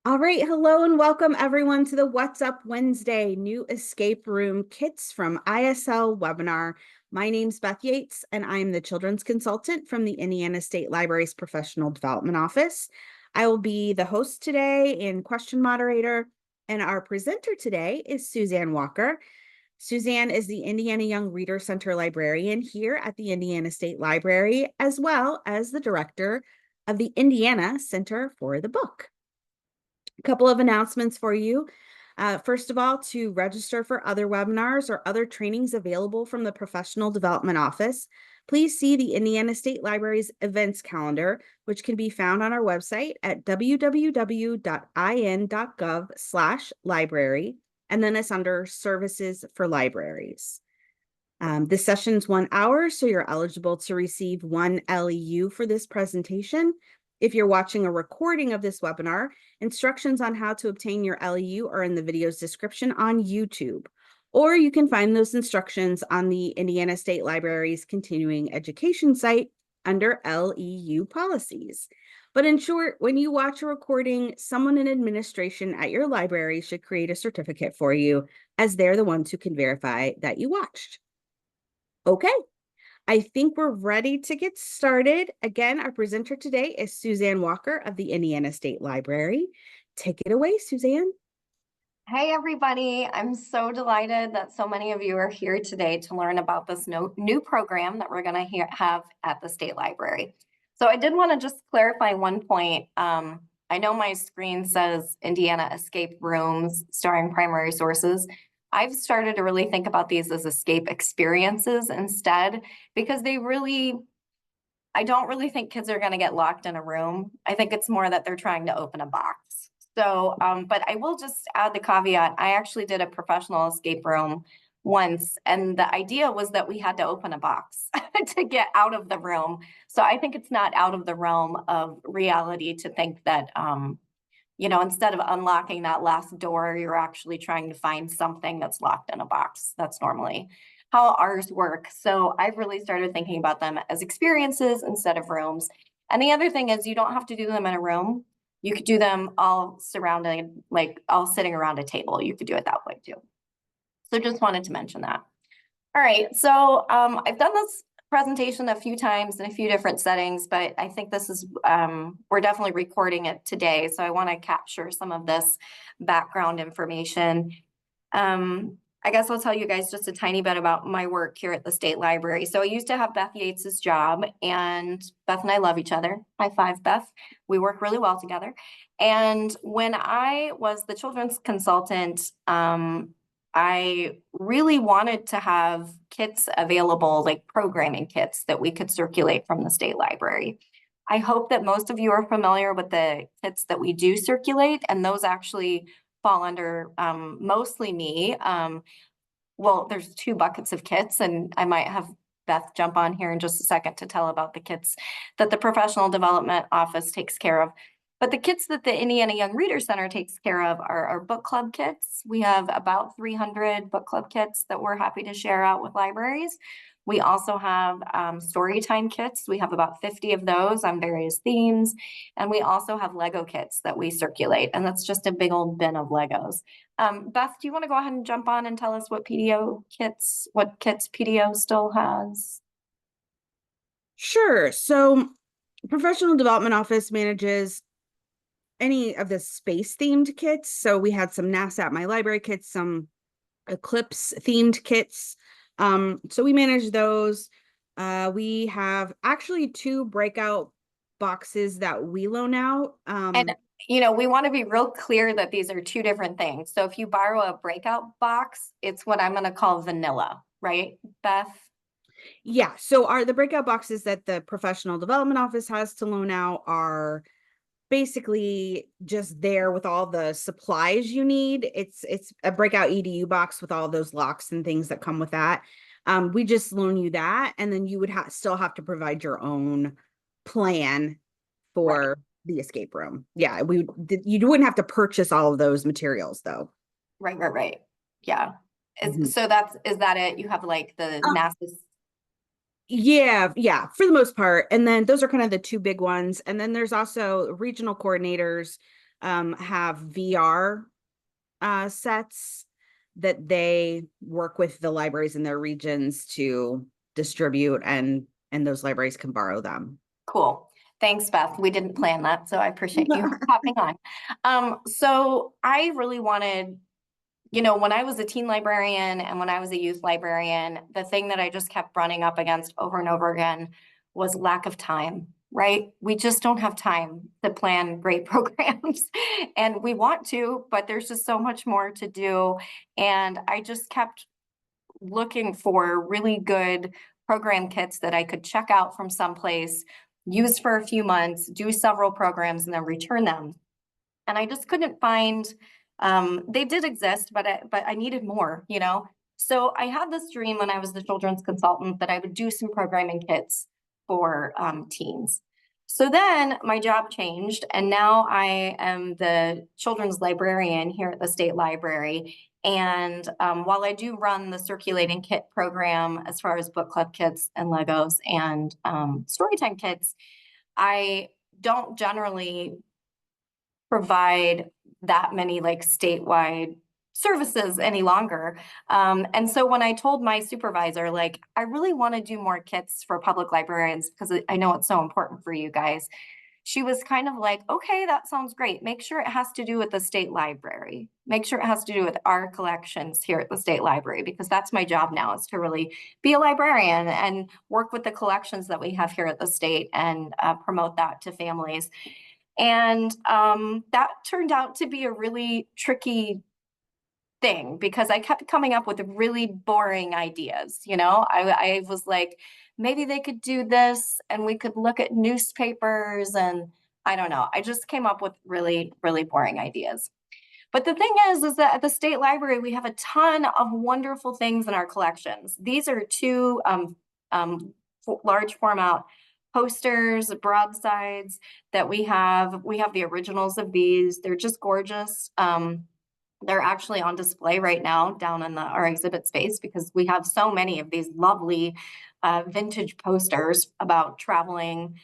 All right, hello and welcome everyone to the What's Up Wednesday New Escape Room Kits from ISL webinar. My name's Beth Yates and I'm the Children's Consultant from the Indiana State Library's Professional Development Office. I will be the host today and question moderator, and our presenter today is Suzanne Walker. Suzanne is the Indiana Young Reader Center librarian here at the Indiana State Library, as well as the director of the Indiana Center for the Book. A couple of announcements for you. First of all, to register for other webinars or other trainings available from the Professional Development Office, please see the Indiana State Library's events calendar, which can be found on our website at www.in.gov/library, and then it's under Services for Libraries. This session's 1 hour, so you're eligible to receive 1 LEU for this presentation. If you're watching a recording of this webinar, instructions on how to obtain your LEU are in the video's description on YouTube, or you can find those instructions on the Indiana State Library's continuing education site under LEU policies. But in short, when you watch a recording, someone in administration at your library should create a certificate for you, as they're the ones who can verify that you watched. Okay. I think we're ready to get started. Again, our presenter today is Suzanne Walker of the Indiana State Library. Take it away, Suzanne. Hey, everybody. I'm so delighted that so many of you are here today to learn about this new program that we're going to have at the State Library. So I did want to just clarify one point. I know my screen says Indiana Escape Rooms starring primary sources. I've started to really think about these as escape experiences instead, because I don't really think kids are going to get locked in a room. I think it's more that they're trying to open a box. So, but I will just add the caveat. I actually did a professional escape room once, and the idea was that we had to open a box to get out of the room. So I think it's not out of the realm of reality to think that, instead of unlocking that last door, you're actually trying to find something that's locked in a box. That's normally how ours work. So I've really started thinking about them as experiences instead of rooms. And the other thing is, you don't have to do them in a room. You could do them all surrounded, like all sitting around a table. You could do it that way too. So just wanted to mention that. All right, so I've done this presentation a few times in a few different settings, but I think this is, we're definitely recording it today. So I want to capture some of this background information. I guess I'll tell you guys just a tiny bit about my work here at the State Library. So I used to have Beth Yates's job, and Beth and I love each other. High five, Beth. We work really well together. And when I was the children's consultant, I really wanted to have kits available, like programming kits that we could circulate from the State Library. I hope that most of you are familiar with the kits that we do circulate, and those actually fall under mostly me. Well, there's 2 buckets of kits, and I might have Beth jump on here in just a second to tell about the kits that the Professional Development Office takes care of. But the kits that the Indiana Young Reader Center takes care of are our book club kits. We have about 300 book club kits that we're happy to share out with libraries. We also have story time kits. We have about 50 of those on various themes. And we also have Lego kits that we circulate. And that's just a big old bin of Legos. Beth, do you want to go ahead and jump on and tell us what kits PDO still has? Sure. So Professional Development Office manages any of the space-themed kits. So we had some NASA at My Library kits, some Eclipse-themed kits. So we manage those. We have actually 2 breakout boxes that we loan out. And we want to be real clear that these are 2 different things. So if you borrow a breakout box, it's what I'm going to call vanilla, right, Beth? Yeah. So the breakout boxes that the Professional Development Office has to loan out are basically just there with all the supplies you need. It's a breakout EDU box with all those locks and things that come with that. We just loan you that, and then you would still have to provide your own plan for Right. the escape room. Yeah, you wouldn't have to purchase all of those materials though. Right. Yeah. Mhm. So is that it? You have like the NASA. Yeah, for the most part. And then those are kind of the 2 big ones. And then there's also regional coordinators have VR sets that they work with the libraries in their regions to distribute, and those libraries can borrow them. Cool. Thanks, Beth. We didn't plan that, so I appreciate you hopping on. So I really wanted, when I was a teen librarian and when I was a youth librarian, the thing that I just kept running up against over and over again was lack of time, right? We just don't have time to plan great programs. And we want to, but there's just so much more to do. And I just kept looking for really good program kits that I could check out from someplace, use for a few months, do several programs, and then return them. And I just couldn't find, they did exist, but I needed more, So I had this dream when I was the children's consultant that I would do some programming kits for teens. So then my job changed, and now I am the children's librarian here at the state library. And while I do run the circulating kit program as far as book club kits and Legos and storytime kits, I don't generally provide that many like statewide services any longer. And so when I told my supervisor, like, I really want to do more kits for public librarians because I know it's so important for you guys, she was kind of like, okay, that sounds great. Make sure it has to do with the state library. Make sure it has to do with our collections here at the state library, because that's my job now, is to really be a librarian and work with the collections that we have here at the state and promote that to families. And that turned out to be a really tricky thing because I kept coming up with really boring ideas. I was like, maybe they could do this and we could look at newspapers, and I don't know. I just came up with really, really boring ideas. But the thing is that at the state library, we have a ton of wonderful things in our collections. These are two large format posters, broadsides that we have. We have the originals of these. They're just gorgeous. They're actually on display right now down in our exhibit space because we have so many of these lovely vintage posters about traveling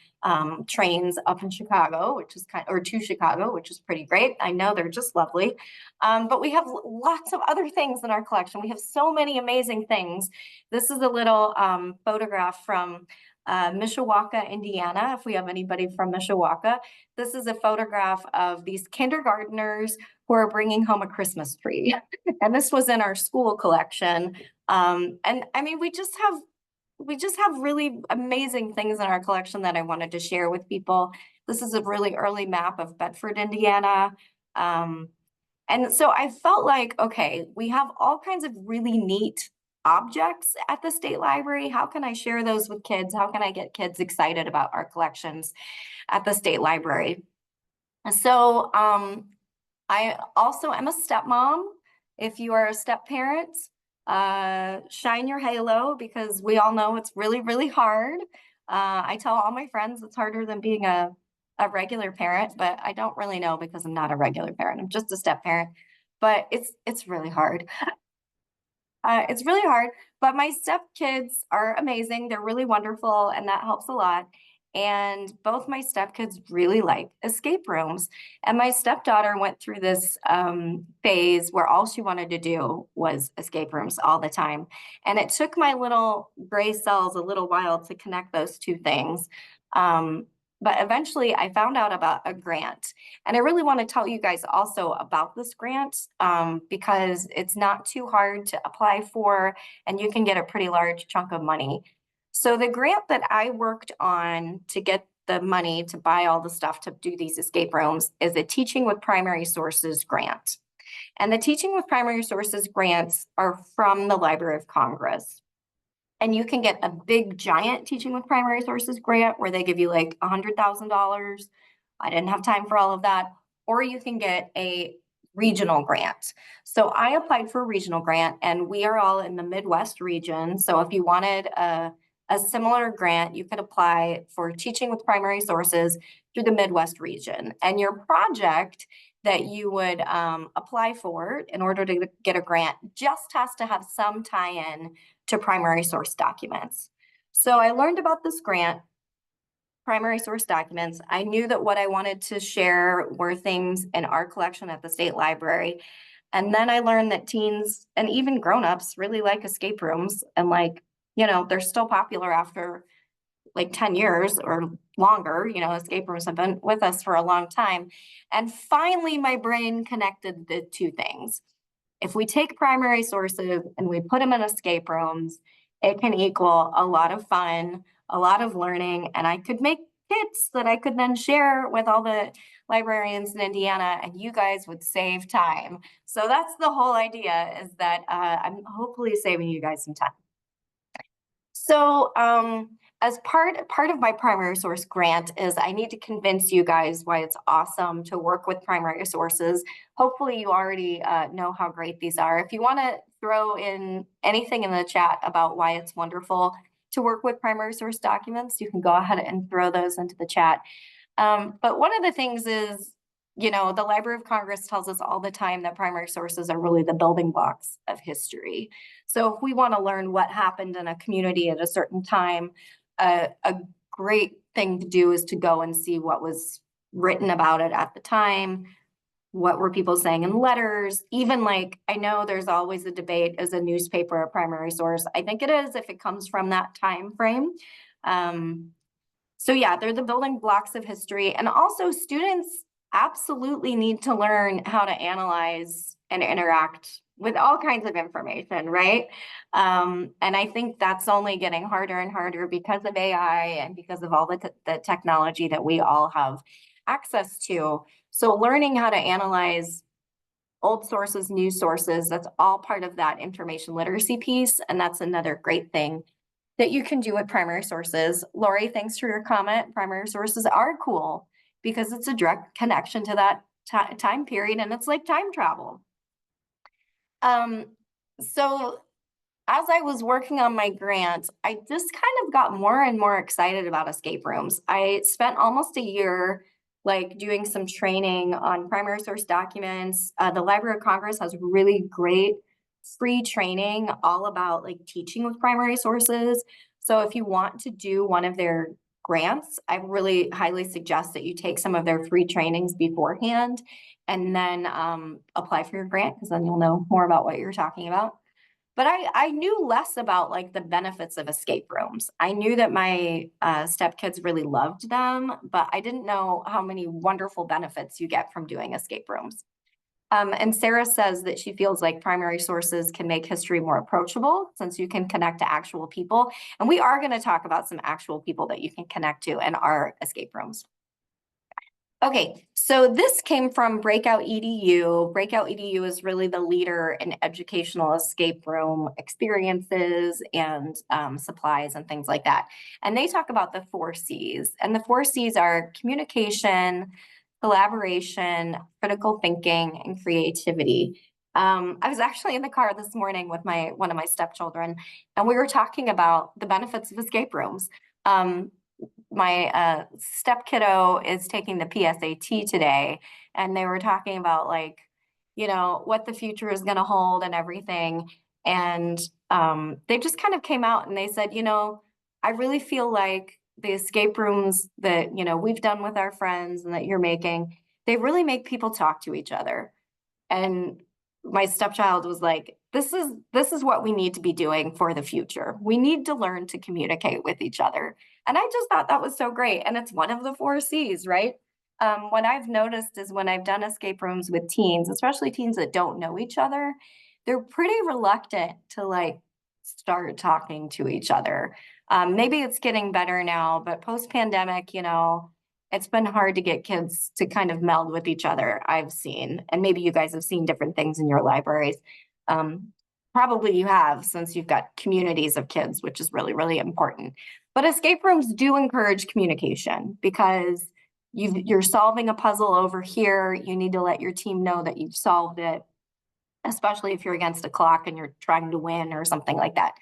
trains up in Chicago, or to Chicago, which is pretty great. I know they're just lovely. But we have lots of other things in our collection. We have so many amazing things. This is a little photograph from Mishawaka, Indiana, if we have anybody from Mishawaka. This is a photograph of these kindergartners who are bringing home a Christmas tree. And this was in our school collection. And I mean, we just have really amazing things in our collection that I wanted to share with people. This is a really early map of Bedford, Indiana. And so I felt like, okay, we have all kinds of really neat objects at the state library. How can I share those with kids? How can I get kids excited about our collections at the state library? So I also am a stepmom. If you are a step parent, shine your halo, because we all know it's really, really hard. I tell all my friends it's harder than being a regular parent, but I don't really know because I'm not a regular parent. I'm just a step parent, but it's really hard. It's really hard, but my step kids are amazing. They're really wonderful, and that helps a lot. And both my step kids really like escape rooms. And my stepdaughter went through this phase where all she wanted to do was escape rooms all the time. And it took my little gray cells a little while to connect those two things. But eventually I found out about a grant. And I really want to tell you guys also about this grant because it's not too hard to apply for, and you can get a pretty large chunk of money. So the grant that I worked on to get the money to buy all the stuff to do these escape rooms is a Teaching with Primary Sources grant. And the Teaching with Primary Sources grants are from the Library of Congress. And you can get a big, giant Teaching with Primary Sources grant where they give you like $100,000. I didn't have time for all of that. Or you can get a regional grant. So I applied for a regional grant, and we are all in the Midwest region. So if you wanted a similar grant, you could apply for Teaching with Primary Sources through the Midwest region. And your project that you would apply for in order to get a grant just has to have some tie-in to primary source documents. So I learned about this grant primary source documents. I knew that what I wanted to share were things in our collection at the state library. And then I learned that teens and even grown-ups really like escape rooms, and like, they're still popular after like 10 years or longer. Escape rooms have been with us for a long time. And finally, my brain connected the two things. If we take primary sources and we put them in escape rooms, it can equal a lot of fun, a lot of learning, and I could make kits that I could then share with all the librarians in Indiana, and you guys would save time. So that's the whole idea, is that I'm hopefully saving you guys some time. So as part of my primary source grant is I need to convince you guys why it's awesome to work with primary sources. Hopefully you already know how great these are. If you want to throw in anything in the chat about why it's wonderful to work with primary source documents, you can go ahead and throw those into the chat. But one of the things is, the Library of Congress tells us all the time that primary sources are really the building blocks of history. So if we want to learn what happened in a community at a certain time, a great thing to do is to go and see what was written about it at the time. What were people saying in letters? Even like, I know there's always a debate, is a newspaper a primary source? I think it is if it comes from that time frame. So yeah, they're the building blocks of history. And also students absolutely need to learn how to analyze and interact with all kinds of information, right? And I think that's only getting harder and harder because of AI and because of all the technology that we all have access to. So learning how to analyze old sources, news sources, that's all part of that information literacy piece. And that's another great thing that you can do with primary sources. Lori, thanks for your comment. Primary sources are cool because it's a direct connection to that time period, and it's like time travel. So as I was working on my grant, I just kind of got more and more excited about escape rooms. I spent almost a year like doing some training on primary source documents. The Library of Congress has really great free training all about like teaching with primary sources. So if you want to do one of their grants, I really highly suggest that you take some of their free trainings beforehand and then apply for your grant, because then you'll know more about what you're talking about. But I knew less about like the benefits of escape rooms. I knew that my stepkids really loved them, but I didn't know how many wonderful benefits you get from doing escape rooms. And Sarah says that she feels like primary sources can make history more approachable since you can connect to actual people. And we are going to talk about some actual people that you can connect to in our escape rooms. Okay, so this came from Breakout EDU. Breakout EDU is really the leader in educational escape room experiences and supplies and things like that. And they talk about the 4 C's. And the 4 C's are communication, collaboration, critical thinking, and creativity. I was actually in the car this morning with one of my stepchildren, and we were talking about the benefits of escape rooms. My step kiddo is taking the PSAT today, and they were talking about like, what the future is going to hold and everything. And they just kind of came out and they said, I really feel like the escape rooms that, we've done with our friends and that you're making, they really make people talk to each other. And my stepchild was like, this is what we need to be doing for the future. We need to learn to communicate with each other. And I just thought that was so great. And it's one of the 4 C's, right? What I've noticed is when I've done escape rooms with teens, especially teens that don't know each other, they're pretty reluctant to like start talking to each other. Maybe it's getting better now, but post-pandemic, it's been hard to get kids to kind of meld with each other, I've seen. And maybe you guys have seen different things in your libraries. Probably you have, since you've got communities of kids, which is really, really important. But escape rooms do encourage communication because you're solving a puzzle over here. You need to let your team know that you've solved it, especially if you're against a clock and you're trying to win or something like that.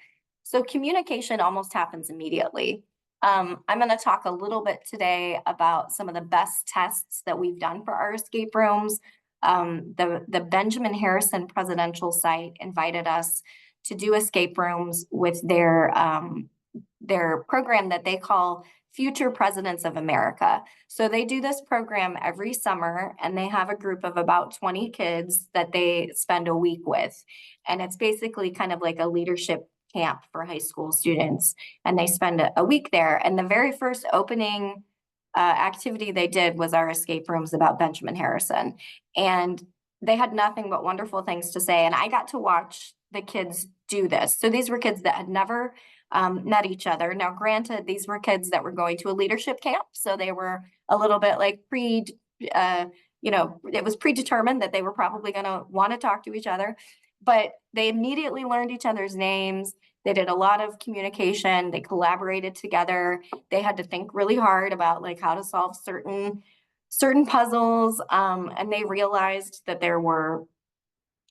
So communication almost happens immediately. I'm going to talk a little bit today about some of the best tests that we've done for our escape rooms. The Benjamin Harrison Presidential Site invited us to do escape rooms with their program that they call future presidents of America. So they do this program every summer, and they have a group of about 20 kids that they spend a week with. And it's basically kind of like a leadership camp for high school students. And they spend a week there. And the very first opening activity they did was our escape rooms about Benjamin Harrison. And they had nothing but wonderful things to say. And I got to watch the kids do this. So these were kids that had never met each other. Now, granted, these were kids that were going to a leadership camp. So they were a little bit like it was predetermined that they were probably going to want to talk to each other. But they immediately learned each other's names. They did a lot of communication. They collaborated together. They had to think really hard about like how to solve certain puzzles. And they realized that there were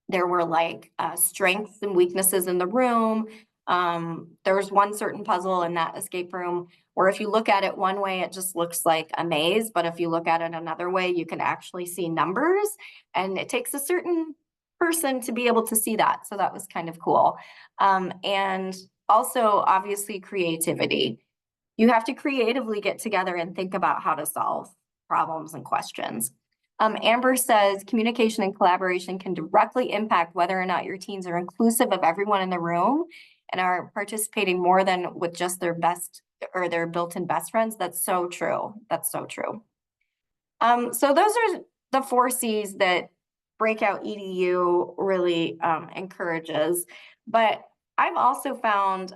like strengths and weaknesses in the room. There was one certain puzzle in that escape room where if you look at it one way, it just looks like a maze. But if you look at it another way, you can actually see numbers. And it takes a certain person to be able to see that. So that was kind of cool. And also, obviously, creativity. You have to creatively get together and think about how to solve problems and questions. Amber says communication and collaboration can directly impact whether or not your teams are inclusive of everyone in the room and are participating more than with just their best or their built-in best friends. That's so true. That's so true. So those are the 4 C's that Breakout EDU really encourages. But I've also found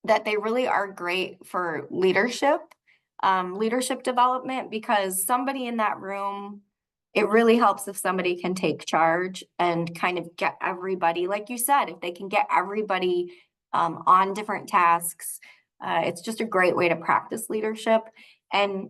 that they really are great for leadership development, because somebody in that room, it really helps if somebody can take charge and kind of get everybody, like you said, if they can get everybody on different tasks, it's just a great way to practice leadership and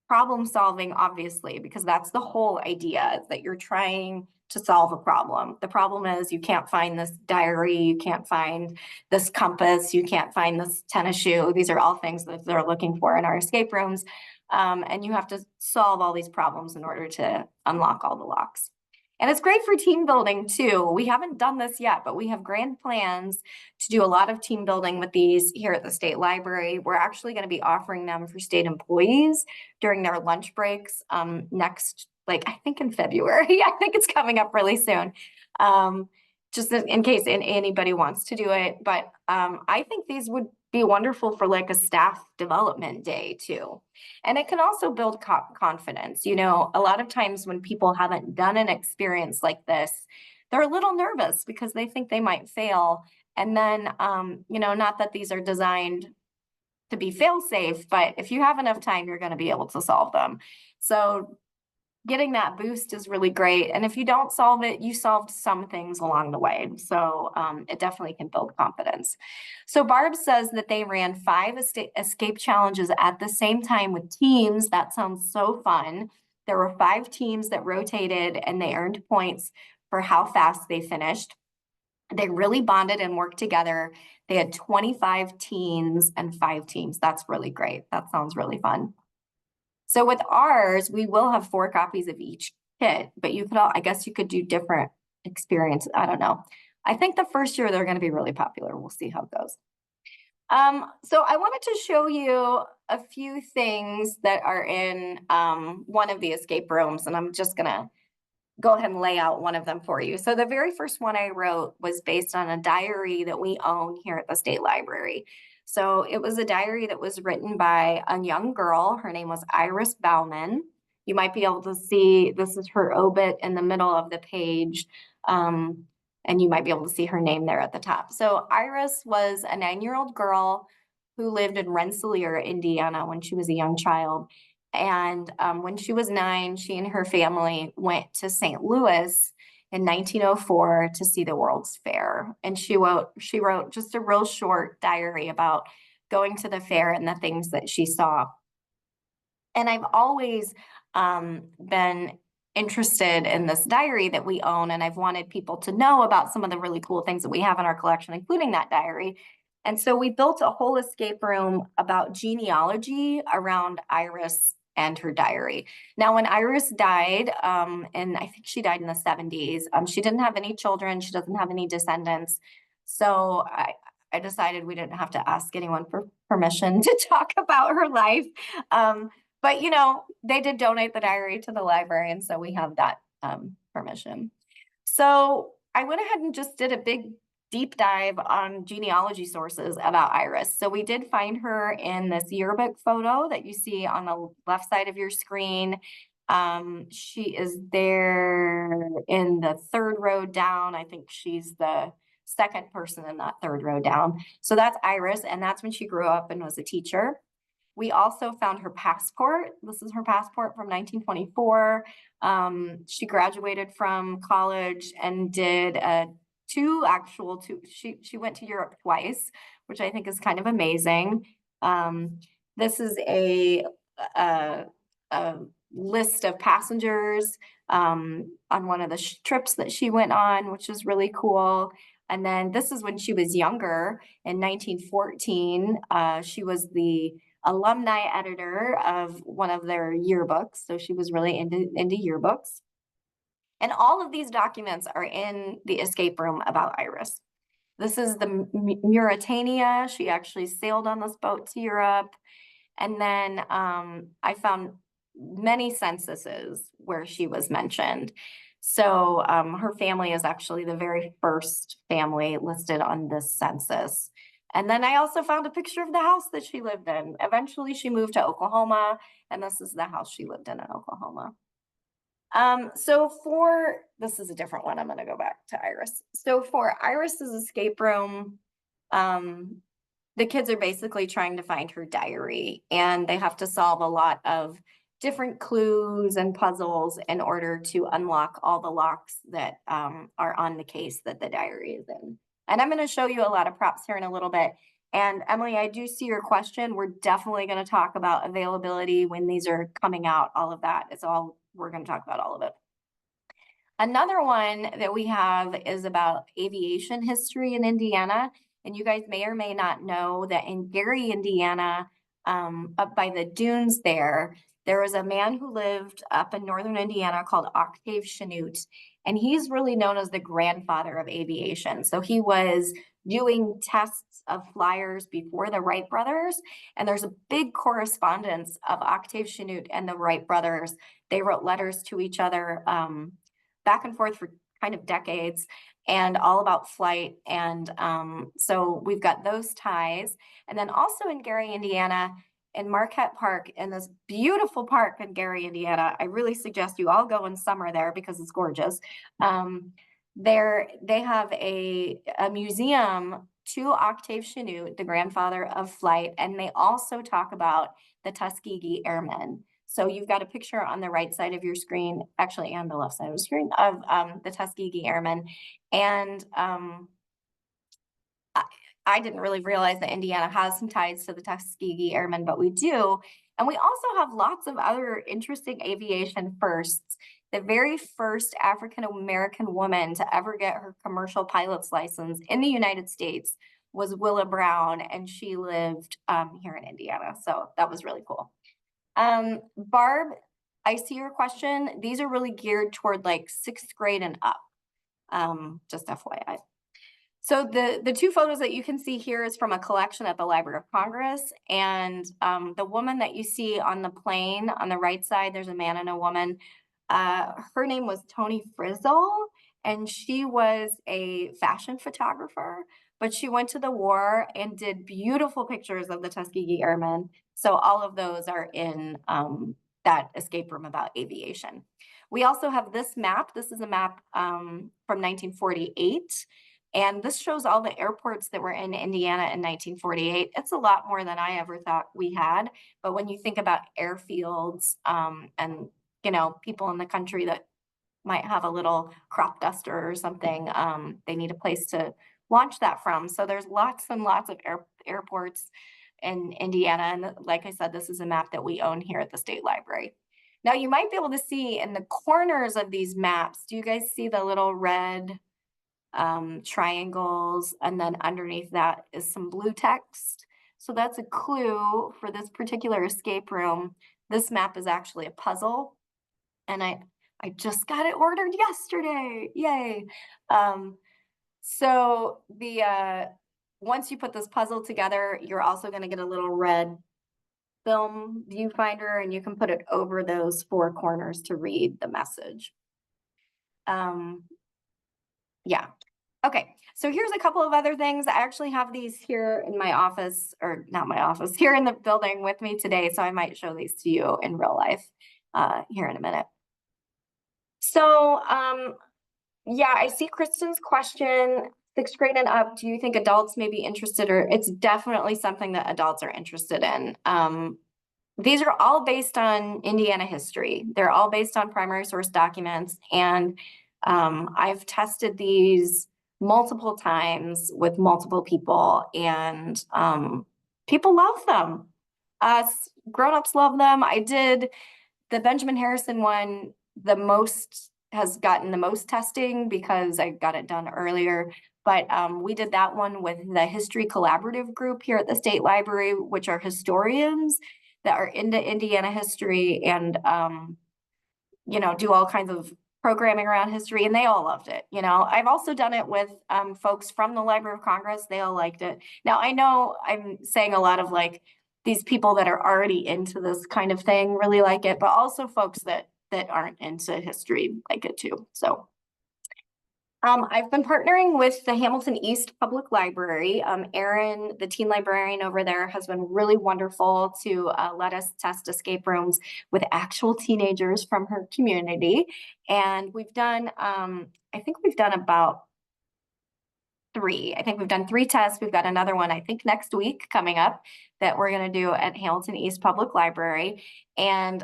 problem solving, obviously, because that's the whole idea, is that you're trying to solve a problem. The problem is you can't find this diary, you can't find this compass, you can't find this tennis shoe. These are all things that they're looking for in our escape rooms. And you have to solve all these problems in order to unlock all the locks. And it's great for team building too. We haven't done this yet, but we have grand plans to do a lot of team building with these here at the state library. We're actually going to be offering them for state employees during their lunch breaks next, like I think in February. I think it's coming up really soon. Just in case anybody wants to do it. But I think these would be wonderful for like a staff development day too. And it can also build confidence. You know, a lot of times when people haven't done an experience like this, they're a little nervous because they think they might fail. And then, not that these are designed to be fail safe, but if you have enough time, you're going to be able to solve them. So getting that boost is really great. And if you don't solve it, you solved some things along the way. So it definitely can build confidence. So Barb says that they ran 5 escape challenges at the same time with teams. That sounds so fun. There were 5 teams that rotated and they earned points for how fast they finished. They really bonded and worked together. They had 25 teams and 5 teams. That's really great. That sounds really fun. So with ours, we will have 4 copies of each kit, but I guess you could do different experiences. I don't know. I think the first year they're going to be really popular. We'll see how it goes. So I wanted to show you a few things that are in one of the escape rooms, and I'm just going to go ahead and lay out one of them for you. So the very first one I wrote was based on a diary that we own here at the state library. So it was a diary that was written by a young girl. Her name was Iris Bauman. You might be able to see, this is her obit in the middle of the page. And you might be able to see her name there at the top. So Iris was a 9-year-old girl who lived in Rensselaer, Indiana when she was a young child. And when she was 9, she and her family went to St. Louis in 1904 to see the World's Fair. And she wrote just a real short diary about going to the fair and the things that she saw. And I've always been interested in this diary that we own, and I've wanted people to know about some of the really cool things that we have in our collection, including that diary. And so we built a whole escape room about genealogy around Iris and her diary. Now, when Iris died, and I think she died in the 70s, she didn't have any children. She doesn't have any descendants. So I decided we didn't have to ask anyone for permission to talk about her life. But you know, they did donate the diary to the library, and so we have that permission. So I went ahead and just did a big deep dive on genealogy sources about Iris. So we did find her in this yearbook photo that you see on the left side of your screen. She is there in the third row down. I think she's the second person in that third row down. So that's Iris, and that's when she grew up and was a teacher. We also found her passport. This is her passport from 1924. She graduated from college and did she went to Europe twice, which I think is kind of amazing. This is a, a list of passengers on one of the trips that she went on, which is really cool. And then this is when she was younger in 1914. She was the alumni editor of one of their yearbooks. So she was really into yearbooks. And all of these documents are in the escape room about Iris. This is the Mauritania. She actually sailed on this boat to Europe. And then I found many censuses where she was mentioned. So her family is actually the very first family listed on this census. And then I also found a picture of the house that she lived in. Eventually she moved to Oklahoma, and this is the house she lived in Oklahoma. This is a different one. I'm going to go back to Iris. So for Iris's escape room, the kids are basically trying to find her diary, and they have to solve a lot of different clues and puzzles in order to unlock all the locks that are on the case that the diary is in. And I'm going to show you a lot of props here in a little bit. And Emily, I do see your question. We're definitely going to talk about availability when these are coming out, all of that. We're going to talk about all of it. Another one that we have is about aviation history in Indiana. And you guys may or may not know that in Gary, Indiana, up by the dunes there was a man who lived up in northern Indiana called Octave Chanute. And he's really known as the grandfather of aviation. So he was doing tests of flyers before the Wright brothers. And there's a big correspondence of Octave Chanute and the Wright brothers. They wrote letters to each other back and forth for kind of decades, and all about flight. And so we've got those ties. And then also in Gary, Indiana, in Marquette Park, in this beautiful park in Gary, Indiana, I really suggest you all go in summer there because it's gorgeous. They have a museum to Octave Chanute, the grandfather of flight, and they also talk about the Tuskegee Airmen. So you've got a picture on the right side of your screen, actually, and the left side of the screen, of the Tuskegee Airmen. And I didn't really realize that Indiana has some ties to the Tuskegee Airmen, but we do. And we also have lots of other interesting aviation firsts. The very first African-American woman to ever get her commercial pilot's license in the United States was Willa Brown, and she lived here in Indiana. So that was really cool. Barb, I see your question. These are really geared toward like 6th grade and up, just FYI. So the two photos that you can see here is from a collection at the Library of Congress. And the woman that you see on the plane on the right side, there's a man and a woman. Her name was Toni Frizzle, and she was a fashion photographer, but she went to the war and did beautiful pictures of the Tuskegee Airmen. So all of those are in that escape room about aviation. We also have this map. This is a map from 1948. And this shows all the airports that were in Indiana in 1948. It's a lot more than I ever thought we had. But when you think about airfields and, you know, people in the country that might have a little crop duster or something, they need a place to launch that from. So there's lots and lots of airports in Indiana. And like I said, this is a map that we own here at the State Library. Now you might be able to see in the corners of these maps, do you guys see the little red triangles, and then underneath that is some blue text? So that's a clue for this particular escape room. This map is actually a puzzle, and I just got it ordered yesterday. Yay. So once you put this puzzle together, you're also going to get a little red film viewfinder, and you can put it over those four corners to read the message. Yeah. Okay, so here's a couple of other things. I actually have these here in my office, or not my office, here in the building with me today, so I might show these to you in real life here in a minute. So, yeah, I see Kristen's question, 6th grade and up, do you think adults may be interested, or it's definitely something that adults are interested in. These are all based on Indiana history. They're all based on primary source documents, and I've tested these multiple times with multiple people, and people love them. Us grown-ups love them. I did the Benjamin Harrison one, has gotten the most testing because I got it done earlier. But we did that one with the History Collaborative group here at the State Library, which are historians that are into Indiana history and, you know, do all kinds of programming around history, and they all loved it. You know, I've also done it with folks from the Library of Congress. They all liked it. Now, I know I'm saying a lot of like these people that are already into this kind of thing really like it, but also folks that aren't into history like it too. So I've been partnering with the Hamilton East Public Library. Erin, the teen librarian over there, has been really wonderful to let us test escape rooms with actual teenagers from her community. And we've done, I think we've done about 3. I think we've done 3 tests. We've got another one, I think, next week coming up that we're going to do at Hamilton East Public Library. And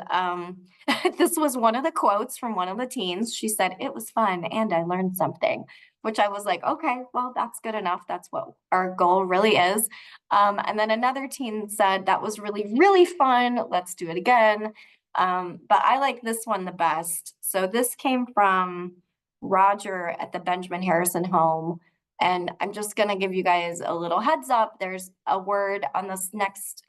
this was one of the quotes from one of the teens. She said, "It was fun and I learned something," which I was like, okay, well, that's good enough. That's what our goal really is. And then another teen said, "That was really, really fun. Let's do it again." But I like this one the best. So this came from Roger at the Benjamin Harrison home. And I'm just going to give you guys a little heads up. There's a word on this next,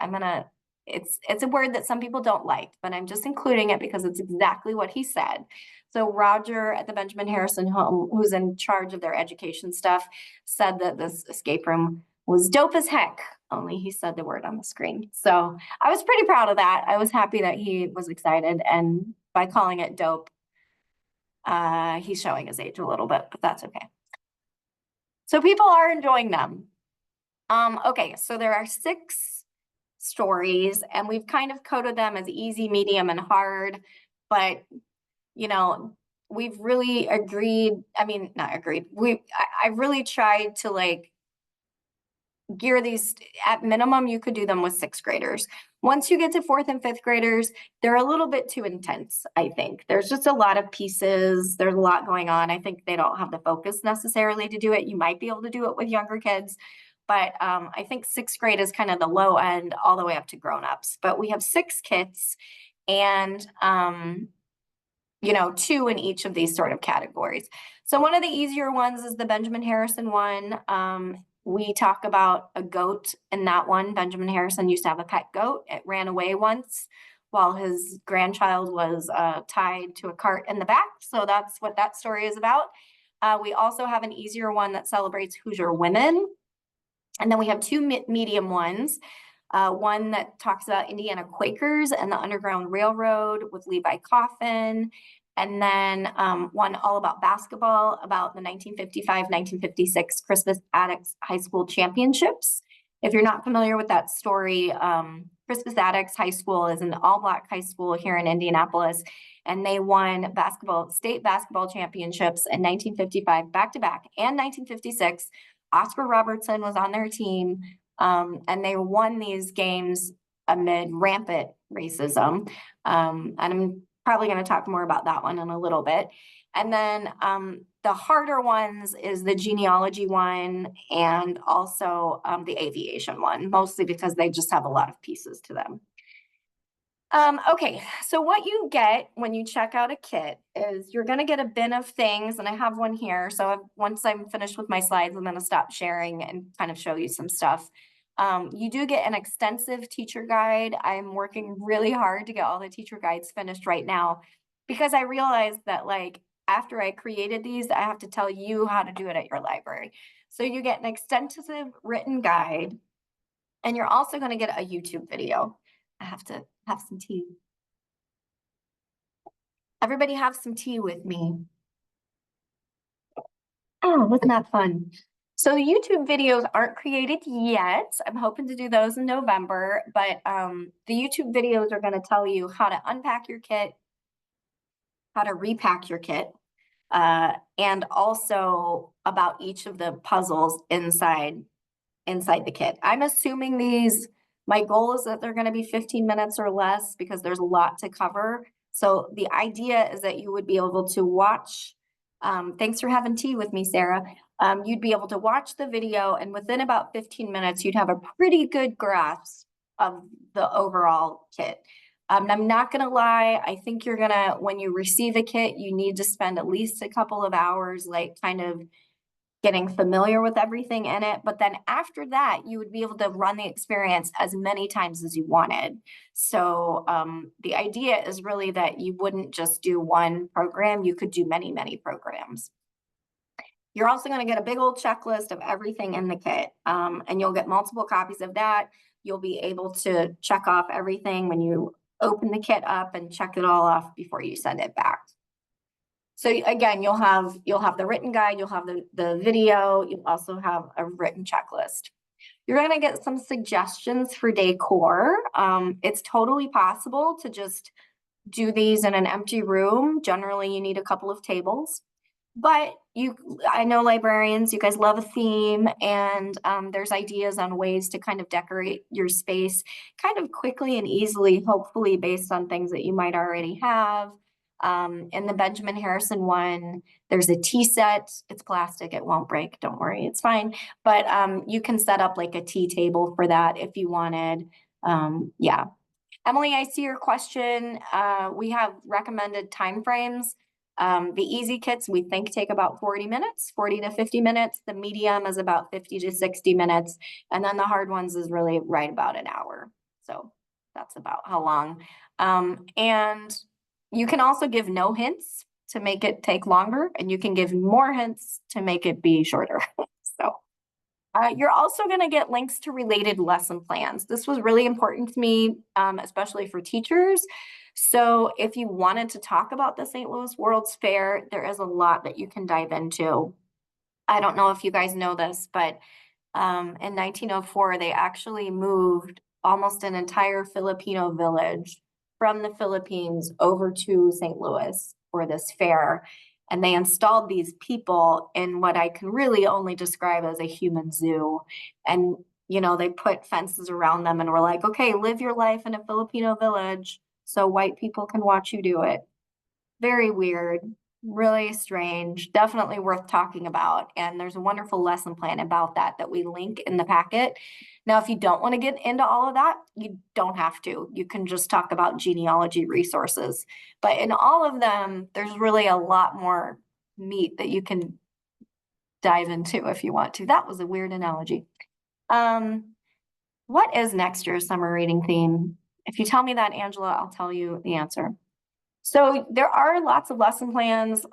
it's a word that some people don't like, but I'm just including it because it's exactly what he said. So Roger at the Benjamin Harrison home, who's in charge of their education stuff, said that this escape room was dope as heck. Only he said the word on the screen. So I was pretty proud of that. I was happy that he was excited. And by calling it dope, he's showing his age a little bit, but that's okay. So people are enjoying them. Okay, so there are 6 stories, and we've kind of coded them as easy, medium, and hard. But, you know, we've really agreed, not agreed, I really tried to like gear these, at minimum, you could do them with 6th graders. Once you get to 4th and 5th graders, they're a little bit too intense, I think. There's just a lot of pieces. There's a lot going on. I think they don't have the focus necessarily to do it. You might be able to do it with younger kids, but I think 6th grade is kind of the low end all the way up to grown-ups. But we have 6 kits and, you know, 2 in each of these sort of categories. So one of the easier ones is the Benjamin Harrison one. We talk about a goat in that one. Benjamin Harrison used to have a pet goat. It ran away once while his grandchild was tied to a cart in the back. So that's what that story is about. We also have an easier one that celebrates Hoosier women. And then we have 2 medium ones. One that talks about Indiana Quakers and the Underground Railroad with Levi Coffin. And then one all about basketball, about the 1955-1956 Crispus Attucks High School Championships. If you're not familiar with that story, Crispus Attucks High School is an all-Black high school here in Indianapolis, and they won state basketball championships in 1955 back-to-back and 1956. Oscar Robertson was on their team, and they won these games amid rampant racism. And I'm probably going to talk more about that one in a little bit. And then the harder ones is the genealogy one and also the aviation one, mostly because they just have a lot of pieces to them. Okay, so what you get when you check out a kit is you're going to get a bin of things, and I have one here. So once I'm finished with my slides, I'm going to stop sharing and kind of show you some stuff. You do get an extensive teacher guide. I'm working really hard to get all the teacher guides finished right now because I realized that like after I created these, I have to tell you how to do it at your library. So you get an extensive written guide, and you're also going to get a YouTube video. I have to have some tea. Everybody have some tea with me. Oh, wasn't that fun? So the YouTube videos aren't created yet. I'm hoping to do those in November, but the YouTube videos are going to tell you how to unpack your kit, how to repack your kit, and also about each of the puzzles inside the kit. I'm assuming my goal is that they're going to be 15 minutes or less because there's a lot to cover. So the idea is that you would be able to watch, thanks for having tea with me, Sarah. You'd be able to watch the video, and within about 15 minutes, you'd have a pretty good grasp of the overall kit. I'm not going to lie. I think when you receive a kit, you need to spend at least a couple of hours, like kind of getting familiar with everything in it. But then after that, you would be able to run the experience as many times as you wanted. So the idea is really that you wouldn't just do one program, you could do many, many programs. You're also going to get a big old checklist of everything in the kit, and you'll get multiple copies of that. You'll be able to check off everything when you open the kit up and check it all off before you send it back. So again, you'll have the written guide, you'll have the video, you'll also have a written checklist. You're going to get some suggestions for decor. It's totally possible to just do these in an empty room. Generally, you need a couple of tables. But I know librarians, you guys love a theme, and there's ideas on ways to kind of decorate your space kind of quickly and easily, hopefully based on things that you might already have. In the Benjamin Harrison one, there's a tea set. It's plastic, it won't break, don't worry, it's fine. But you can set up like a tea table for that if you wanted. Yeah. Emily, I see your question. We have recommended timeframes. The easy kits we think take about 40 minutes, 40 to 50 minutes. The medium is about 50 to 60 minutes. And then the hard ones is really right about an hour. So that's about how long. And you can also give no hints to make it take longer, and you can give more hints to make it be shorter. So you're also going to get links to related lesson plans. This was really important to me, especially for teachers. So if you wanted to talk about the St. Louis World's Fair, there is a lot that you can dive into. I don't know if you guys know this, but in 1904, they actually moved almost an entire Filipino village from the Philippines over to St. Louis for this fair. And they installed these people in what I can really only describe as a human zoo. And, they put fences around them and were like, okay, live your life in a Filipino village so white people can watch you do it. Very weird, really strange, definitely worth talking about. And there's a wonderful lesson plan about that we link in the packet. Now, if you don't want to get into all of that, you don't have to. You can just talk about genealogy resources. But in all of them, there's really a lot more meat that you can dive into if you want to. That was a weird analogy. What is next year's summer reading theme? If you tell me that, Angela, I'll tell you the answer. So there are lots of lesson plans.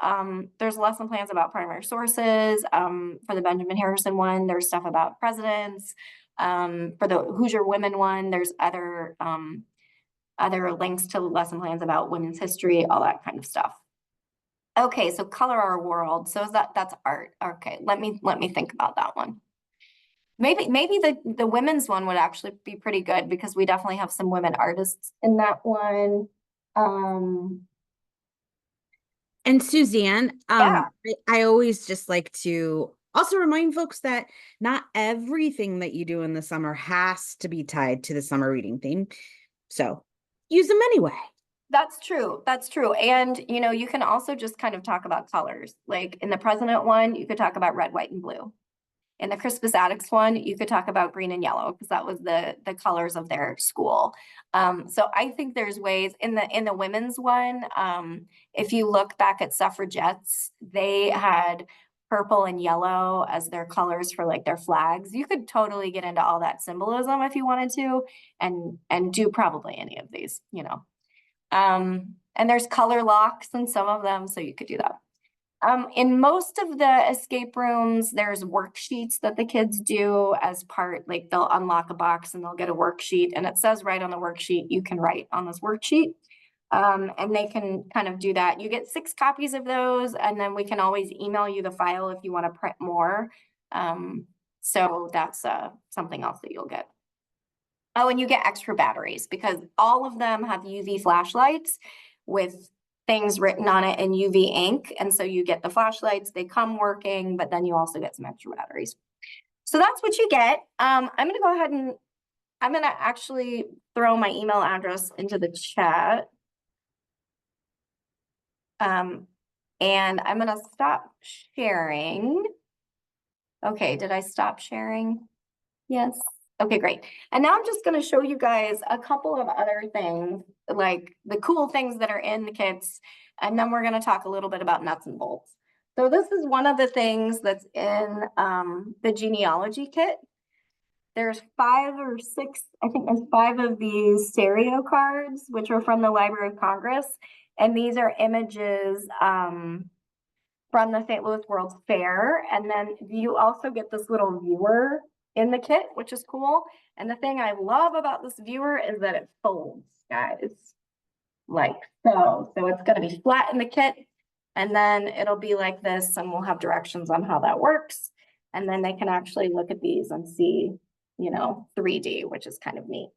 There's lesson plans about primary sources. For the Benjamin Harrison one, there's stuff about presidents. For the Hoosier Women one, there's other links to lesson plans about women's history, all that kind of stuff. Okay, so color our world. So that's art. Okay, let me think about that one. Maybe the women's one would actually be pretty good because we definitely have some women artists in that one. And Suzanne, Yeah. I always just like to also remind folks that not everything that you do in the summer has to be tied to the summer reading theme. So use them anyway. That's true. That's true. And, you can also just kind of talk about colors. Like in the president one, you could talk about red, white, and blue. In the Crispus Attucks one, you could talk about green and yellow because that was the colors of their school. So I think there's ways in the women's one. If you look back at suffragettes, they had purple and yellow as their colors for like their flags. You could totally get into all that symbolism if you wanted to, and do probably any of these, And there's color locks in some of them, so you could do that. In most of the escape rooms, there's worksheets that the kids do as part, like they'll unlock a box and they'll get a worksheet, and it says right on the worksheet, you can write on this worksheet. And they can kind of do that. You get 6 copies of those, and then we can always email you the file if you want to print more. So that's something else that you'll get. Oh, and you get extra batteries because all of them have UV flashlights with things written on it in UV ink. And so you get the flashlights, they come working, but then you also get some extra batteries. So that's what you get. I'm going to go ahead and I'm going to actually throw my email address into the chat. And I'm going to stop sharing. Okay, did I stop sharing? Yes. Okay, great. And now I'm just going to show you guys a couple of other things, like the cool things that are in the kits. And then we're going to talk a little bit about nuts and bolts. So this is one of the things that's in the genealogy kit. There's 5 or 6, I think there's 5 of these stereo cards, which are from the Library of Congress. And these are images from the St. Louis World's Fair. And then you also get this little viewer in the kit, which is cool. And the thing I love about this viewer is that it folds, guys, like so. So it's going to be flat in the kit, and then it'll be like this, and we'll have directions on how that works. And then they can actually look at these and see, you know, 3D, which is kind of neat.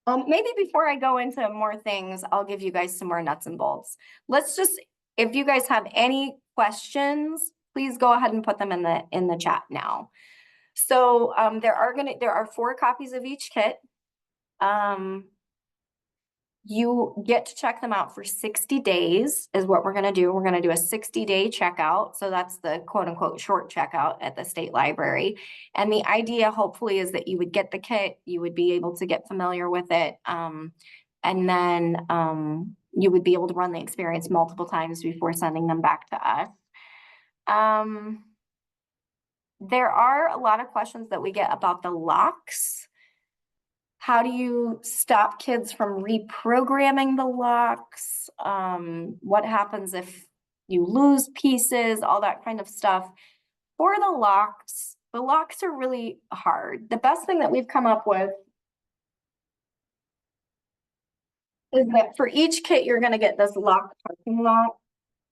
Maybe before I go into more things, I'll give you guys some more nuts and bolts. Let's just, if you guys have any questions, please go ahead and put them in the chat now. So there are 4 copies of each kit. You get to check them out for 60 days is what we're going to do. We're going to do a 60-day checkout. So that's the quote unquote short checkout at the state library. And the idea hopefully is that you would get the kit, you would be able to get familiar with it. And then you would be able to run the experience multiple times before sending them back to us. There are a lot of questions that we get about the locks. How do you stop kids from reprogramming the locks? What happens if you lose pieces, all that kind of stuff. For the locks are really hard. The best thing that we've come up with is that for each kit, you're going to get this locked parking lot.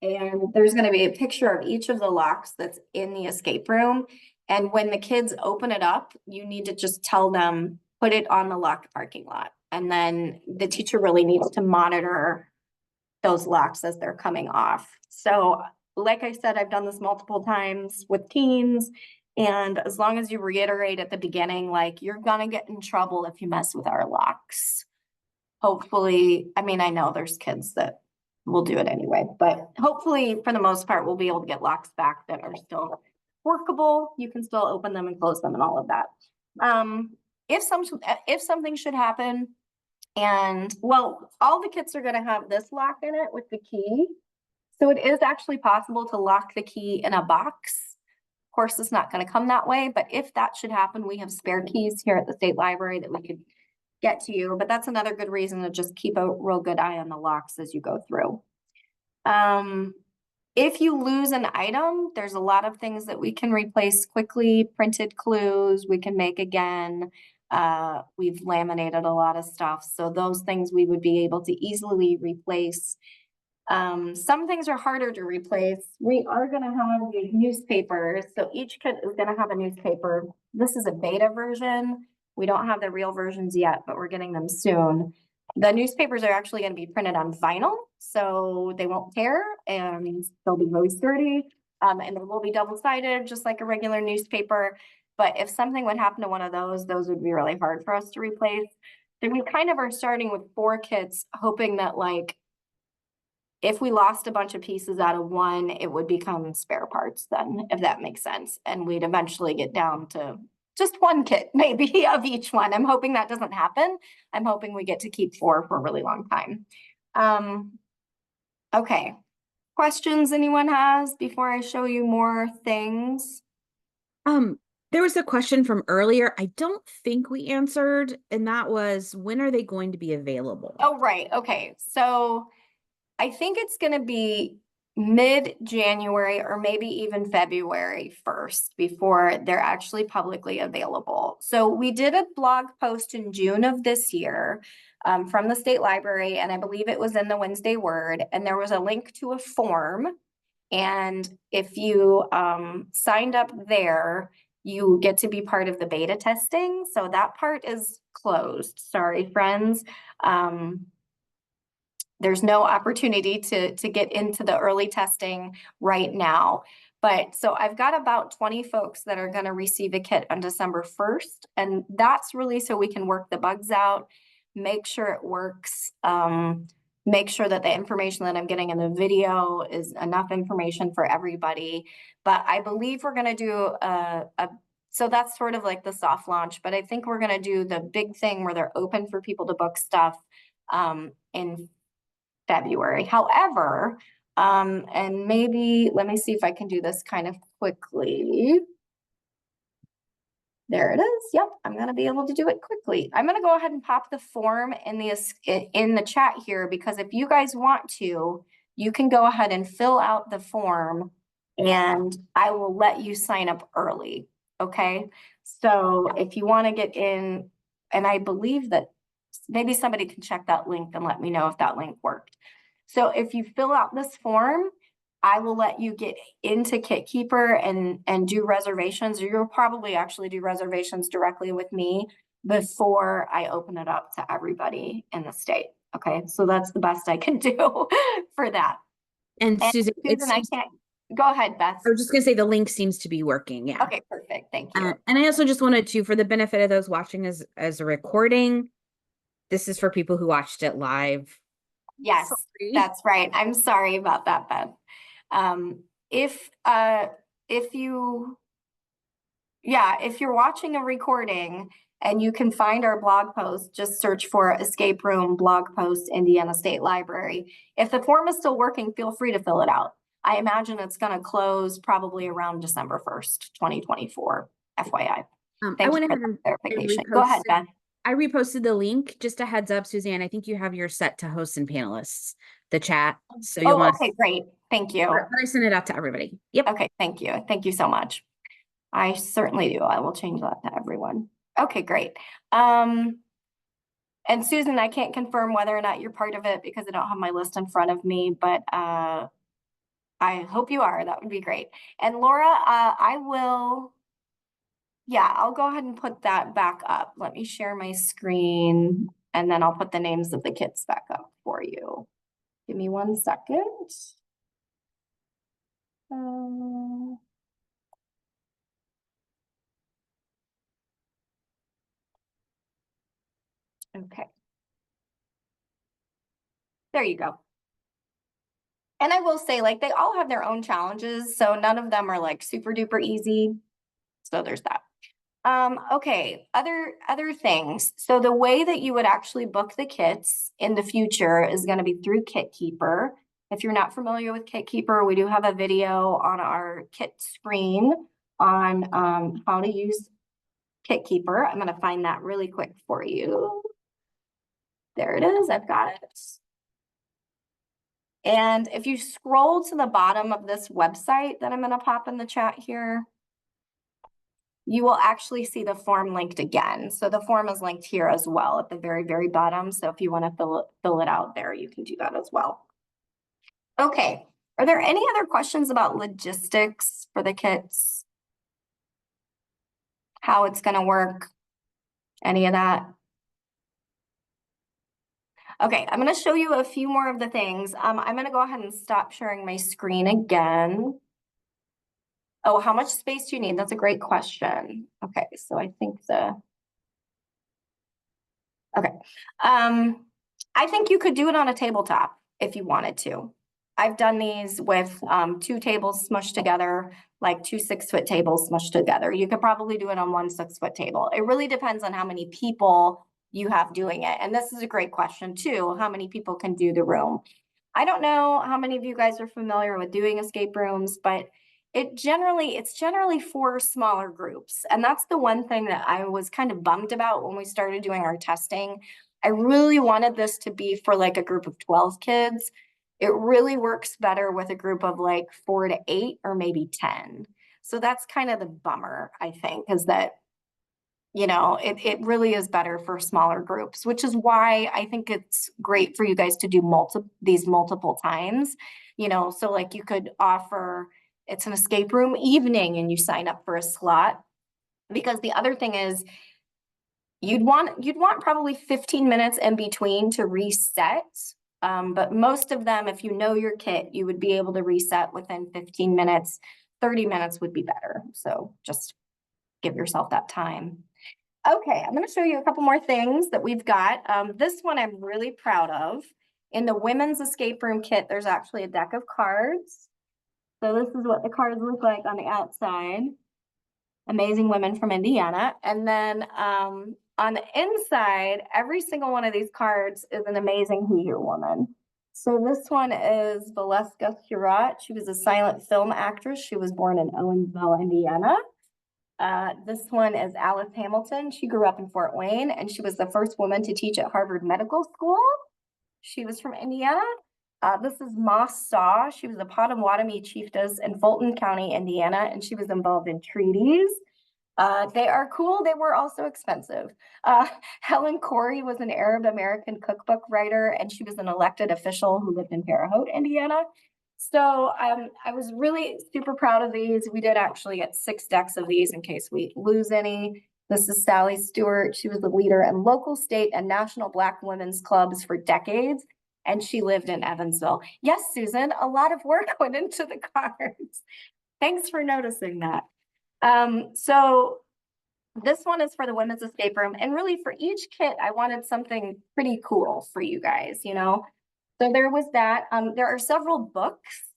And there's going to be a picture of each of the locks that's in the escape room. And when the kids open it up, you need to just tell them, put it on the locked parking lot. And then the teacher really needs to monitor those locks as they're coming off. So like I said, I've done this multiple times with teens. And as long as you reiterate at the beginning, like, you're going to get in trouble if you mess with our locks. Hopefully, I mean, I know there's kids that will do it anyway, but hopefully for the most part, we'll be able to get locks back that are still workable. You can still open them and close them and all of that. If something should happen, and well, all the kits are going to have this lock in it with the key. So it is actually possible to lock the key in a box. Of course, it's not going to come that way, but if that should happen, we have spare keys here at the state library that we could get to you. But that's another good reason to just keep a real good eye on the locks as you go through. If you lose an item, there's a lot of things that we can replace quickly. Printed clues we can make again. We've laminated a lot of stuff. So those things we would be able to easily replace. Some things are harder to replace. We are going to have these newspapers. So each kit is going to have a newspaper. This is a beta version. We don't have the real versions yet, but we're getting them soon. The newspapers are actually going to be printed on vinyl, so they won't tear and they'll be really sturdy. And they will be double-sided, just like a regular newspaper. But if something would happen to one of those would be really hard for us to replace. Then we kind of are starting with 4 kits, hoping that, like, if we lost a bunch of pieces out of one, it would become spare parts then, if that makes sense. And we'd eventually get down to just 1 kit maybe of each one. I'm hoping that doesn't happen. I'm hoping we get to keep 4 for a really long time. Okay. Questions anyone has before I show you more things? There was a question from earlier I don't think we answered, and that was, when are they going to be available? Oh, right. Okay. So I think it's going to be mid-January or maybe even February 1st before they're actually publicly available. So we did a blog post in June of this year from the state library, and I believe it was in the Wednesday Word, and there was a link to a form. And if you signed up there, you get to be part of the beta testing. So that part is closed. Sorry, friends. There's no opportunity to get into the early testing right now. But so I've got about 20 folks that are going to receive a kit on December 1st. And that's really so we can work the bugs out, make sure it works, make sure that the information that I'm getting in the video is enough information for everybody. But I believe we're going to do so that's sort of like the soft launch, but I think we're going to do the big thing where they're open for people to book stuff in February. However, and maybe let me see if I can do this kind of quickly. There it is. Yep, I'm going to be able to do it quickly. I'm going to go ahead and pop the form in the chat here, because if you guys want to, you can go ahead and fill out the form and I will let you sign up early. Okay. So if you want to get in, and I believe that maybe somebody can check that link and let me know if that link worked. So if you fill out this form, I will let you get into KitKeeper and do reservations, or you'll probably actually do reservations directly with me before I open it up to everybody in the state. Okay, so that's the best I can do for that. And Susan, I can't, go ahead, Beth. I was just gonna say the link seems to be working. Yeah. Okay, perfect. Thank you. And I also just wanted to, for the benefit of those watching as a recording, this is for people who watched it live. Yes, Sorry. that's right. I'm sorry about that, Beth. If you're watching a recording and you can find our blog post, just search for Escape Room blog post, Indiana State Library. If the form is still working, feel free to fill it out. I imagine it's going to close probably around December 1st, 2024, FYI. I went ahead and clarification. Go ahead, Beth. I reposted the link. Just a heads up, Suzanne, I think you have your set to hosts and panelists, the chat. So you'll want okay, great. Thank you. But I sent it out to everybody. Yep. Okay, thank you. Thank you so much. I certainly do. I will change that to everyone. Okay, great. And Susan, I can't confirm whether or not you're part of it because I don't have my list in front of me, but I hope you are. That would be great. And Laura, I'll go ahead and put that back up. Let me share my screen and then I'll put the names of the kits back up for you. Give me 1 second. Okay. There you go. And I will say, like, they all have their own challenges, so none of them are like super duper easy. So there's that. Okay, other things. So the way that you would actually book the kits in the future is going to be through KitKeeper. If you're not familiar with KitKeeper, we do have a video on our kit screen on how to use KitKeeper. I'm going to find that really quick for you. There it is. I've got it. And if you scroll to the bottom of this website that I'm going to pop in the chat here, you will actually see the form linked again. So the form is linked here as well at the very, very bottom. So if you want to fill it out there, you can do that as well. Okay. Are there any other questions about logistics for the kits? How it's going to work? Any of that? Okay, I'm going to show you a few more of the things. I'm going to go ahead and stop sharing my screen again. Oh, how much space do you need? That's a great question. Okay, so I think okay. I think you could do it on a tabletop if you wanted to. I've done these with 2 tables smushed together, like 2 6-foot tables smushed together. You could probably do it on 1 6-foot table. It really depends on how many people you have doing it. And this is a great question too. How many people can do the room? I don't know how many of you guys are familiar with doing escape rooms, but it's generally for smaller groups. And that's the one thing that I was kind of bummed about when we started doing our testing. I really wanted this to be for like a group of 12 kids. It really works better with a group of like 4 to 8 or maybe 10. So that's kind of the bummer, I think, is that, it really is better for smaller groups, which is why I think it's great for you guys to do these multiple times. So like you could offer, it's an escape room evening and you sign up for a slot. Because the other thing is you'd want probably 15 minutes in between to reset. But most of them, if you know your kit, you would be able to reset within 15 minutes. 30 minutes would be better. So just give yourself that time. Okay, I'm going to show you a couple more things that we've got. This one I'm really proud of. In the women's escape room kit, there's actually a deck of cards. So this is what the cards look like on the outside. Amazing women from Indiana. And then on the inside, every single one of these cards is an amazing Hoosier woman. So this one is Valeska Surratt. She was a silent film actress. She was born in Owensville, Indiana. This one is Alice Hamilton. She grew up in Fort Wayne, and she was the first woman to teach at Harvard Medical School. She was from Indiana. This is Moss Saw. She was a Potawatomi chiefess in Fulton County, Indiana, and she was involved in treaties. They are cool. They were also expensive. Helen Corey was an Arab American cookbook writer, and she was an elected official who lived in Terre Haute, Indiana. So I was really super proud of these. We did actually get 6 decks of these in case we lose any. This is Sally Stewart. She was the leader in local, state, and national Black women's clubs for decades, and she lived in Evansville. Yes, Susan, a lot of work went into the cards. Thanks for noticing that. So this one is for the women's escape room, and really for each kit, I wanted something pretty cool for you guys, So there was that. There are several books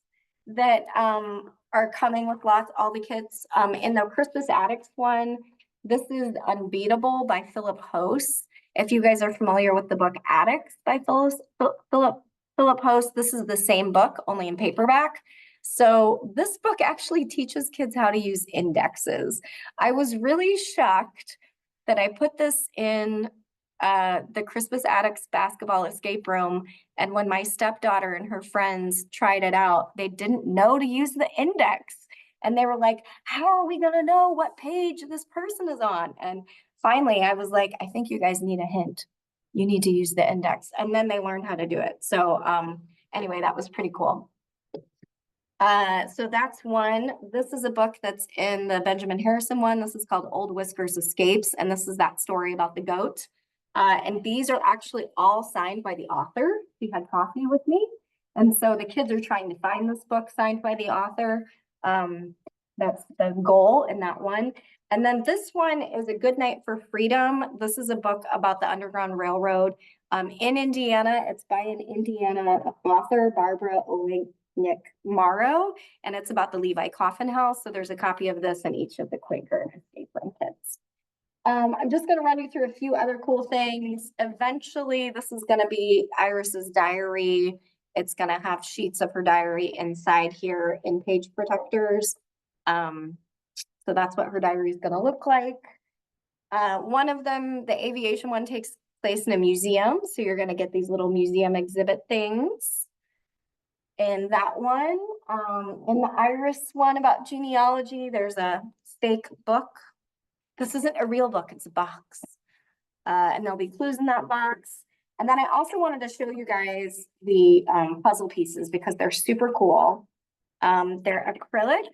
that are coming with all the kits. In the Christmas Addicts one, this is Unbeatable by Philip Host. If you guys are familiar with the book Addicts by Philip Host, this is the same book, only in paperback. So this book actually teaches kids how to use indexes. I was really shocked that I put this in the Christmas Addicts basketball escape room. And when my stepdaughter and her friends tried it out, they didn't know to use the index. And they were like, how are we going to know what page this person is on? And finally, I was like, I think you guys need a hint. You need to use the index. And then they learned how to do it. So anyway, that was pretty cool. So that's one. This is a book that's in the Benjamin Harrison one. This is called Old Whiskers Escapes. And this is that story about the goat. And these are actually all signed by the author. She had coffee with me. And so the kids are trying to find this book signed by the author. That's the goal in that one. And then this one is A Good Night for Freedom. This is a book about the Underground Railroad in Indiana. It's by an Indiana author, Barbara Nick Morrow, and it's about the Levi Coffin House. So there's a copy of this in each of the Quaker escape room kits. I'm just going to run you through a few other cool things. Eventually, this is going to be Iris's diary. It's going to have sheets of her diary inside here in page protectors. So that's what her diary is going to look like. One of them, the aviation one, takes place in a museum. So you're going to get these little museum exhibit things. In that one, in the Iris one about genealogy, there's a fake book. This isn't a real book, it's a box. And there'll be clues in that box. And then I also wanted to show you guys the puzzle pieces because they're super cool. They're acrylic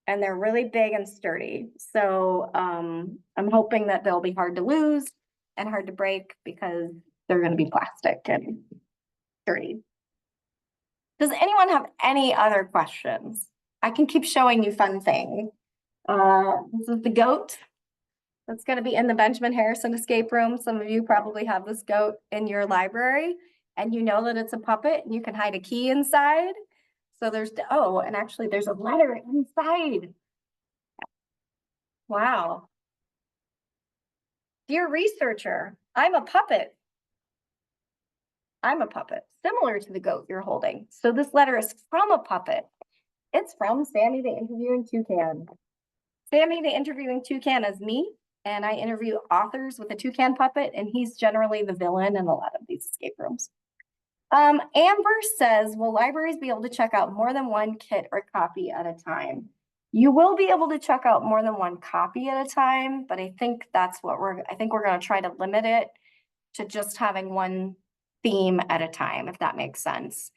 and they're really big and sturdy. So I'm hoping that they'll be hard to lose and hard to break because they're going to be plastic and sturdy. Does anyone have any other questions? I can keep showing you fun things. This is the goat that's going to be in the Benjamin Harrison escape room. Some of you probably have this goat in your library and you know that it's a puppet and you can hide a key inside. So there's, oh, and actually there's a letter inside. Wow. Dear researcher, I'm a puppet. I'm a puppet, similar to the goat you're holding. So this letter is from a puppet. It's from Sammy the Interviewing Toucan. Sammy the Interviewing Toucan is me, and I interview authors with a toucan puppet, and he's generally the villain in a lot of these escape rooms. Amber says, will libraries be able to check out more than one kit or copy at a time? You will be able to check out more than one copy at a time, but I think that's what I think we're going to try to limit it to just having one theme at a time, if that makes sense.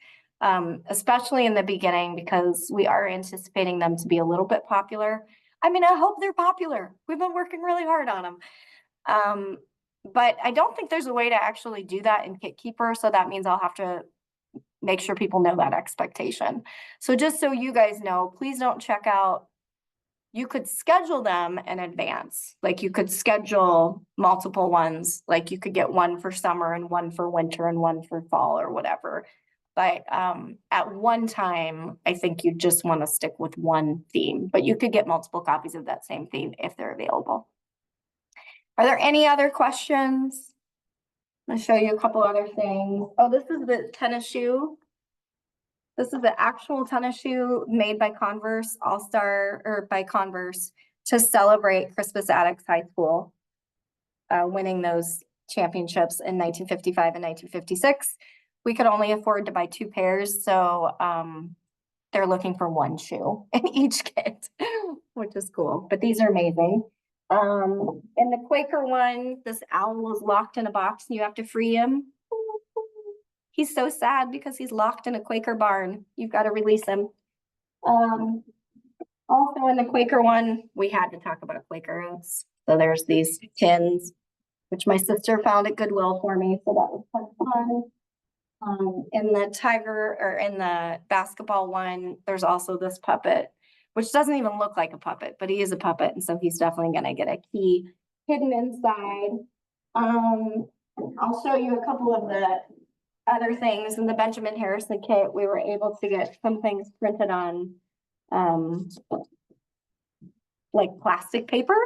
Especially in the beginning, because we are anticipating them to be a little bit popular. I mean, I hope they're popular. We've been working really hard on them. But I don't think there's a way to actually do that in Kit Keeper. So that means I'll have to make sure people know that expectation. So just so you guys know, please don't check out. You could schedule them in advance. Like you could schedule multiple ones. Like you could get one for summer and one for winter and one for fall or whatever. But at one time, I think you just want to stick with one theme, but you could get multiple copies of that same theme if they're available. Are there any other questions? I'll show you a couple other things. Oh, this is the tennis shoe. This is the actual tennis shoe made by Converse All-Star, or by Converse, to celebrate Crispus Attucks High School winning those championships in 1955 and 1956. We could only afford to buy 2 pairs, so they're looking for 1 shoe in each kit, which is cool. But these are amazing. In the Quaker one, this owl was locked in a box and you have to free him. He's so sad because he's locked in a Quaker barn. You've got to release him. Also in the Quaker one, we had to talk about Quaker oats. So there's these tins, which my sister found at Goodwill for me. So that was kind of fun. In the tiger, or in the basketball one, there's also this puppet, which doesn't even look like a puppet, but he is a puppet. And so he's definitely going to get a key hidden inside. I'll show you a couple of the other things. In the Benjamin Harrison kit, we were able to get some things printed on like plastic paper.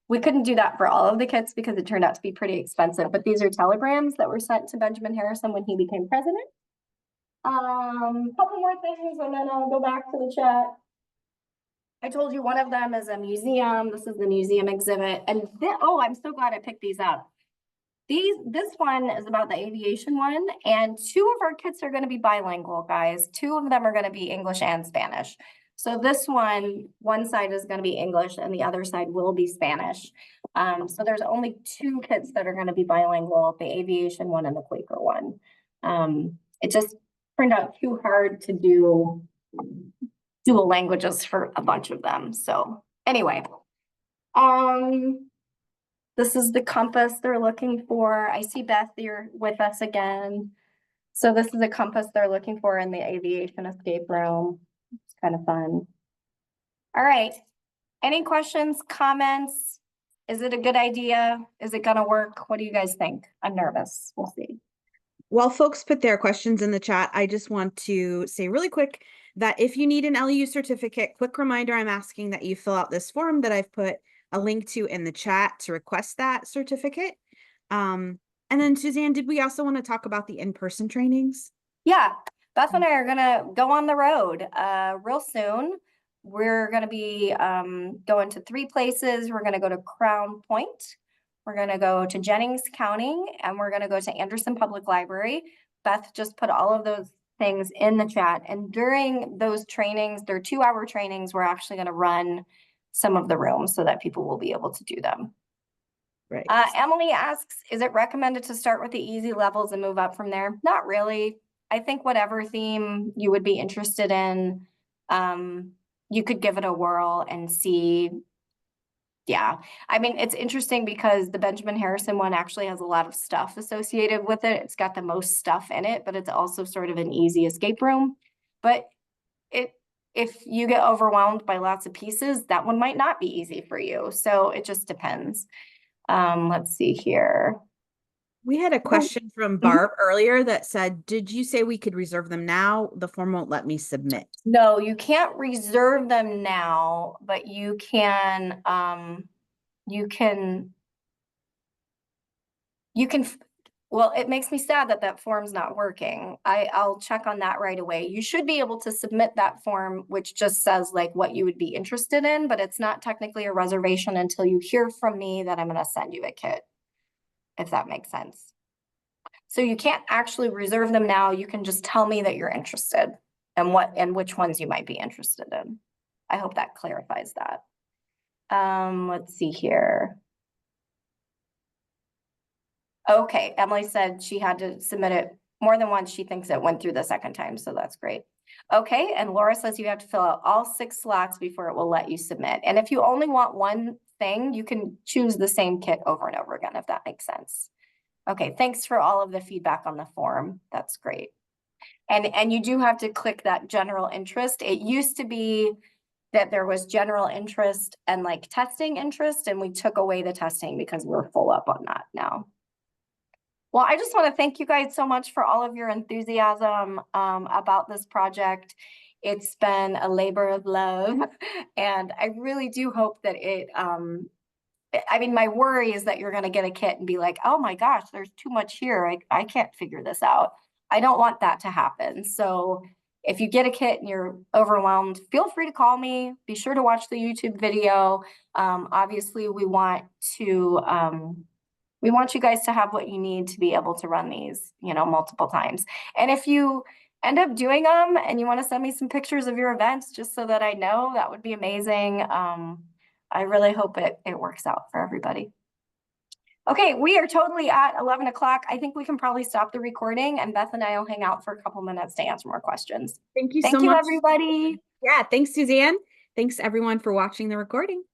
We couldn't do that for all of the kits because it turned out to be pretty expensive, but these are telegrams that were sent to Benjamin Harrison when he became president. Couple more things and then I'll go back to the chat. I told you one of them is a museum. This is the museum exhibit. And oh, I'm so glad I picked these up. This one is about the aviation one, and 2 of our kits are going to be bilingual, guys. 2 of them are going to be English and Spanish. So this one side is going to be English and the other side will be Spanish. So there's only 2 kits that are going to be bilingual, the aviation one and the Quaker one. It just turned out too hard to do dual languages for a bunch of them. So anyway, this is the compass they're looking for. I see Beth, you're with us again. So this is the compass they're looking for in the aviation escape room. It's kind of fun. All right. Any questions, comments? Is it a good idea? Is it going to work? What do you guys think? I'm nervous. We'll see. While folks put their questions in the chat, I just want to say really quick that if you need an LEU certificate, quick reminder, I'm asking that you fill out this form that I've put a link to in the chat to request that certificate. And then Suzanne, did we also want to talk about the in-person trainings? Yeah, Beth and I are gonna go on the road real soon. We're gonna be going to 3 places. We're gonna go to Crown Point. We're gonna go to Jennings County, and we're gonna go to Anderson Public Library. Beth just put all of those things in the chat. And during those trainings, they're 2-hour trainings, we're actually gonna run some of the rooms so that people will be able to do them. Right. Emily asks, is it recommended to start with the easy levels and move up from there? Not really. I think whatever theme you would be interested in, you could give it a whirl and see. Yeah, I mean, it's interesting because the Benjamin Harrison one actually has a lot of stuff associated with it. It's got the most stuff in it, but it's also sort of an easy escape room. But if you get overwhelmed by lots of pieces, that one might not be easy for you. So it just depends. Let's see here. We had a question from Barb earlier that said, did you say we could reserve them now? The form won't let me submit. No, you can't reserve them now, but you can, well, it makes me sad that that form's not working. I'll check on that right away. You should be able to submit that form, which just says like what you would be interested in, but it's not technically a reservation until you hear from me that I'm going to send you a kit, if that makes sense. So you can't actually reserve them now. You can just tell me that you're interested and which ones you might be interested in. I hope that clarifies that. Let's see here. Okay, Emily said she had to submit it more than once. She thinks it went through the second time, so that's great. Okay, and Laura says you have to fill out all 6 slots before it will let you submit. And if you only want one thing, you can choose the same kit over and over again, if that makes sense. Okay, thanks for all of the feedback on the form. That's great. And you do have to click that general interest. It used to be that there was general interest and like testing interest, and we took away the testing because we're full up on that now. Well, I just want to thank you guys so much for all of your enthusiasm about this project. It's been a labor of love, and I really do hope that I mean, my worry is that you're going to get a kit and be like, oh my gosh, there's too much here. I can't figure this out. I don't want that to happen. So if you get a kit and you're overwhelmed, feel free to call me. Be sure to watch the YouTube video. Obviously, we want you guys to have what you need to be able to run these, multiple times. And if you end up doing them and you want to send me some pictures of your events just so that I know, that would be amazing. I really hope it works out for everybody. Okay, we are totally at 11 o'clock. I think we can probably stop the recording, and Beth and I will hang out for a couple minutes to answer more questions. Thank you so Thank you, much. everybody. Yeah, thanks, Suzanne. Thanks everyone for watching the recording.